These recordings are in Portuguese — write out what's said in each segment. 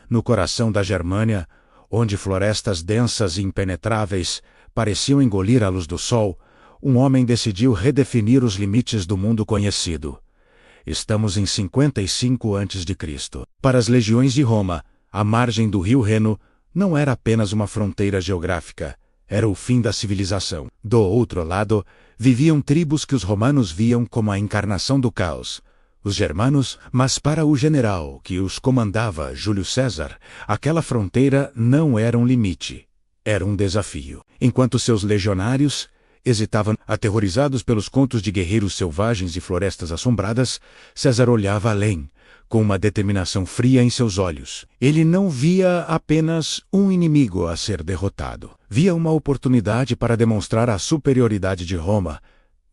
no coração da Germânia, onde florestas densas e impenetráveis pareciam engolir a luz do sol, um homem decidiu redefinir os limites do mundo conhecido. Estamos em 55 a.C. Para as legiões de Roma, a margem do rio Reno não era apenas uma fronteira geográfica, era o fim da civilização. Do outro lado, viviam tribos que os romanos viam como a encarnação do caos, os germanos, mas para o general que os comandava, Júlio César, aquela fronteira não era um limite, era um desafio. Enquanto seus legionários hesitavam, aterrorizados pelos contos de guerreiros selvagens e florestas assombradas, César olhava além, com uma determinação fria em seus olhos. Ele não via apenas um inimigo a ser derrotado. Via uma oportunidade para demonstrar a superioridade de Roma,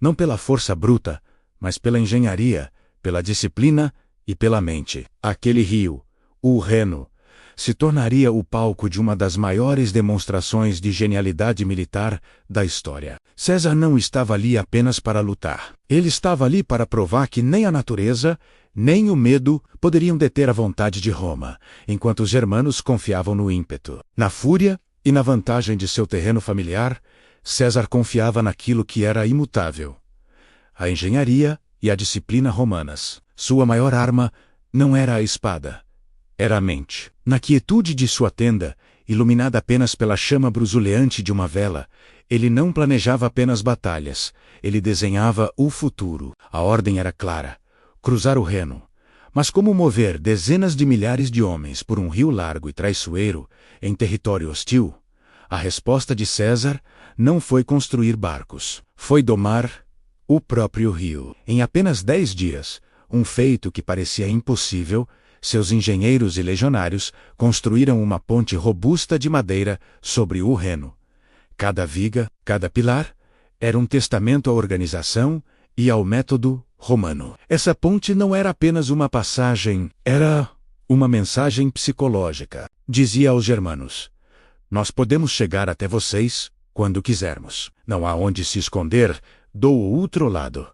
não pela força bruta, mas pela engenharia, pela disciplina e pela mente. Aquele rio, o Reno, se tornaria o palco de uma das maiores demonstrações de genialidade militar da história. César não estava ali apenas para lutar. Ele estava ali para provar que nem a natureza, nem o medo poderiam deter a vontade de Roma, enquanto os germanos confiavam no ímpeto, na fúria e na vantagem de seu terreno familiar. César confiava naquilo que era imutável: a engenharia e a disciplina romanas. Sua maior arma não era a espada, era a mente. Na quietude de sua tenda, iluminada apenas pela chama brusuleante de uma vela, ele não planejava apenas batalhas, ele desenhava o futuro. A ordem era clara: cruzar o Reno. Mas como mover dezenas de milhares de homens por um rio largo e traiçoeiro, em território hostil? A resposta de César não foi construir barcos, foi domar o próprio rio. Em apenas 10 dias, um feito que parecia impossível, seus engenheiros e legionários construíram uma ponte robusta de madeira sobre o Reno. Cada viga, cada pilar, era um testamento à organização e ao método romano. Essa ponte não era apenas uma passagem, era uma mensagem psicológica. Dizia aos germanos: nós podemos chegar até vocês quando quisermos. Não há onde se esconder do outro lado.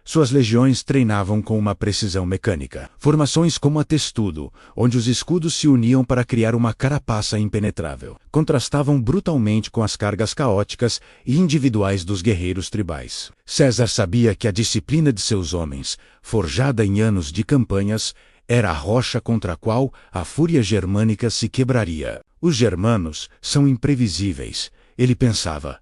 Suas legiões treinavam com uma precisão mecânica. Formações como a testudo, onde os escudos se uniam para criar uma carapaça impenetrável, contrastavam brutalmente com as cargas caóticas e individuais dos guerreiros tribais. César sabia que a disciplina de seus homens, forjada em anos de campanhas, era a rocha contra a qual a fúria germânica se quebraria. Os germanos são imprevisíveis, ele pensava,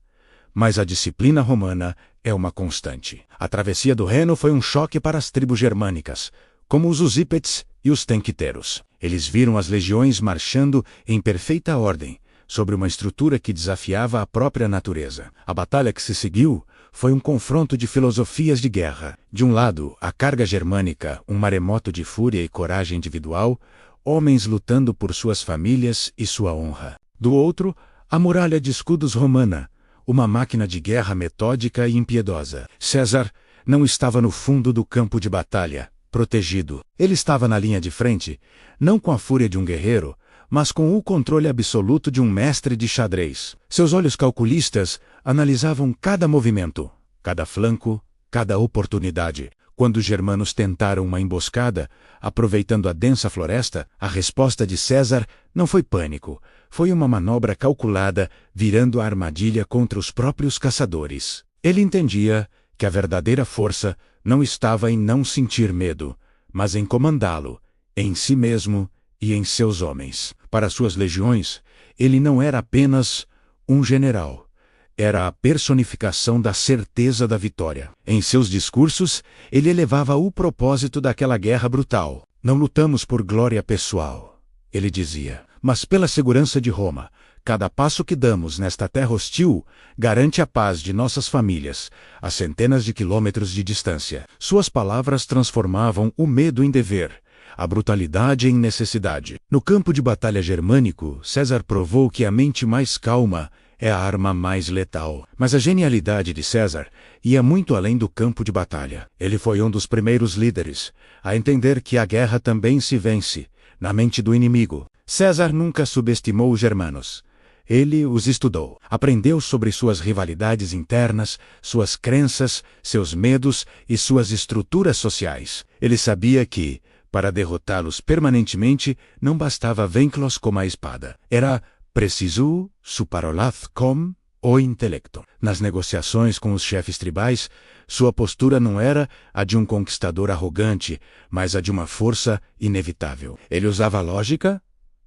mas a disciplina romana é uma constante. A travessia do Reno foi um choque para as tribos germânicas, como os usípetes e os tenquiteros. Eles viram as legiões marchando em perfeita ordem, sobre uma estrutura que desafiava a própria natureza. A batalha que se seguiu foi um confronto de filosofias de guerra. De um lado, a carga germânica, um maremoto de fúria e coragem individual, homens lutando por suas famílias e sua honra. Do outro, a muralha de escudos romana, uma máquina de guerra metódica e impiedosa. César não estava no fundo do campo de batalha, protegido. Ele estava na linha de frente, não com a fúria de um guerreiro, mas com o controle absoluto de um mestre de xadrez. Seus olhos calculistas analisavam cada movimento, cada flanco, cada oportunidade. Quando os germanos tentaram uma emboscada, aproveitando a densa floresta, a resposta de César não foi pânico, foi uma manobra calculada, virando a armadilha contra os próprios caçadores. Ele entendia que a verdadeira força não estava em não sentir medo, mas em comandá-lo, em si mesmo e em seus homens. Para suas legiões, ele não era apenas um general. Era a personificação da certeza da vitória. Em seus discursos, ele elevava o propósito daquela guerra brutal. Não lutamos por glória pessoal, ele dizia, mas pela segurança de Roma. Cada passo que damos nesta terra hostil garante a paz de nossas famílias, a centenas de quilômetros de distância. Suas palavras transformavam o medo em dever, a brutalidade em necessidade. No campo de batalha germânico, César provou que a mente mais calma é a arma mais letal. Mas a genialidade de César ia muito além do campo de batalha. Ele foi um dos primeiros líderes a entender que a guerra também se vence na mente do inimigo. César nunca subestimou os germanos. Ele os estudou, aprendeu sobre suas rivalidades internas, suas crenças, seus medos e suas estruturas sociais. Ele sabia que, Para derrotá-los permanentemente, não bastava vê-los com a espada. Era preciso superá-los com o intelecto. Nas negociações com os chefes tribais, sua postura não era a de um conquistador arrogante, mas a de uma força inevitável. Ele usava a lógica,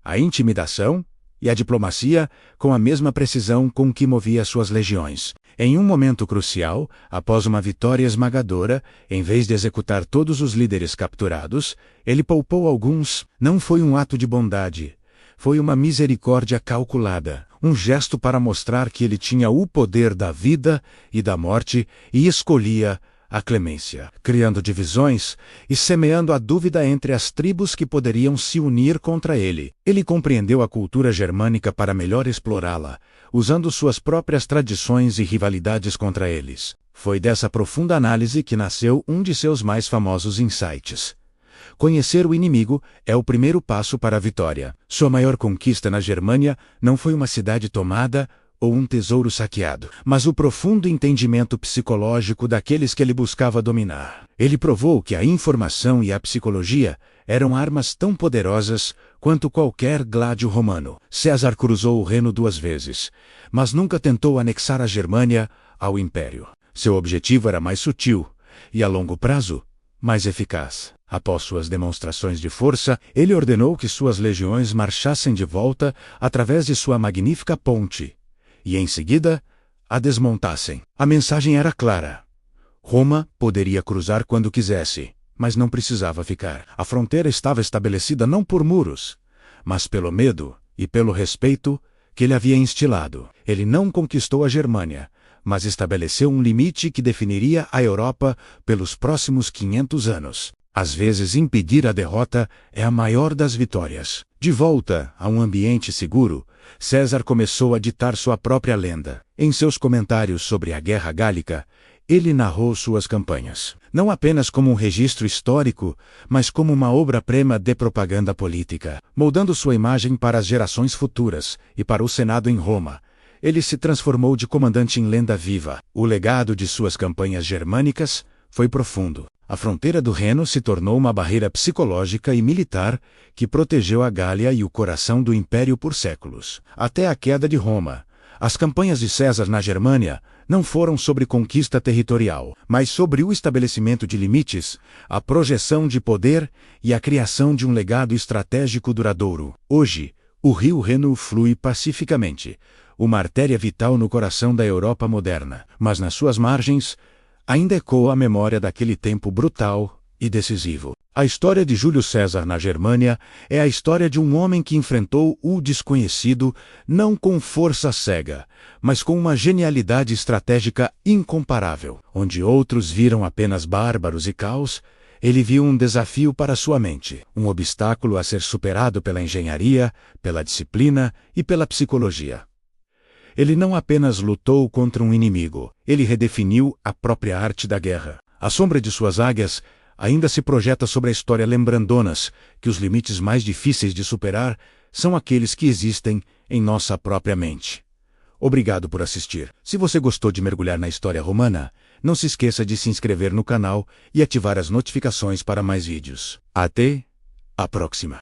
a intimidação e a diplomacia com a mesma precisão com que movia suas legiões. Em um momento crucial, após uma vitória esmagadora, em vez de executar todos os líderes capturados, ele poupou alguns. Não foi um ato de bondade. Foi uma misericórdia calculada, um gesto para mostrar que ele tinha o poder da vida e da morte e escolhia a clemência, criando divisões e semeando a dúvida entre as tribos que poderiam se unir contra ele. Ele compreendeu a cultura germânica para melhor explorá-la, usando suas próprias tradições e rivalidades contra eles. Foi dessa profunda análise que nasceu um de seus mais famosos insights. Conhecer o inimigo é o primeiro passo para a vitória. Sua maior conquista na Germânia não foi uma cidade tomada ou um tesouro saqueado, mas o profundo entendimento psicológico daqueles que ele buscava dominar. Ele provou que a informação e a psicologia eram armas tão poderosas quanto qualquer gládio romano. César cruzou o Reno 2 vezes, mas nunca tentou anexar a Germânia ao Império. Seu objetivo era mais sutil e, a longo prazo, mais eficaz. Após suas demonstrações de força, ele ordenou que suas legiões marchassem de volta através de sua magnífica ponte, e em seguida a desmontassem. A mensagem era clara. Roma poderia cruzar quando quisesse, mas não precisava ficar. A fronteira estava estabelecida não por muros, mas pelo medo e pelo respeito que ele havia instilado. Ele não conquistou a Germânia, mas estabeleceu um limite que definiria a Europa pelos próximos 500 anos. Às vezes, impedir a derrota é a maior das vitórias. De volta a um ambiente seguro, César começou a ditar sua própria lenda. Em seus comentários sobre a Guerra Gálica, ele narrou suas campanhas, não apenas como um registro histórico, mas como uma obra-prima de propaganda política. Moldando sua imagem para as gerações futuras e para o Senado em Roma, ele se transformou de comandante em lenda viva. O legado de suas campanhas germânicas foi profundo. A fronteira do Reno se tornou uma barreira psicológica e militar que protegeu a Gália e o coração do Império por séculos. Até a queda de Roma, as campanhas de César na Germânia não foram sobre conquista territorial, mas sobre o estabelecimento de limites, a projeção de poder e a criação de um legado estratégico duradouro. Hoje, o rio Reno flui pacificamente, uma artéria vital no coração da Europa moderna, mas nas suas margens ainda ecoa a memória daquele tempo brutal e decisivo. A história de Júlio César na Germânia é a história de um homem que enfrentou o desconhecido não com força cega, mas com uma genialidade estratégica incomparável. Onde outros viram apenas bárbaros e caos, ele viu um desafio para sua mente, um obstáculo a ser superado pela engenharia, pela disciplina e pela psicologia. Ele não apenas lutou contra um inimigo, ele redefiniu a própria arte da guerra. A sombra de suas águias ainda se projeta sobre a história, lembrando-nos que os limites mais difíceis de superar são aqueles que existem em nossa própria mente. Obrigado por assistir. Se você gostou de mergulhar na história romana, não se esqueça de se inscrever no canal e ativar as notificações para mais vídeos. Até a próxima!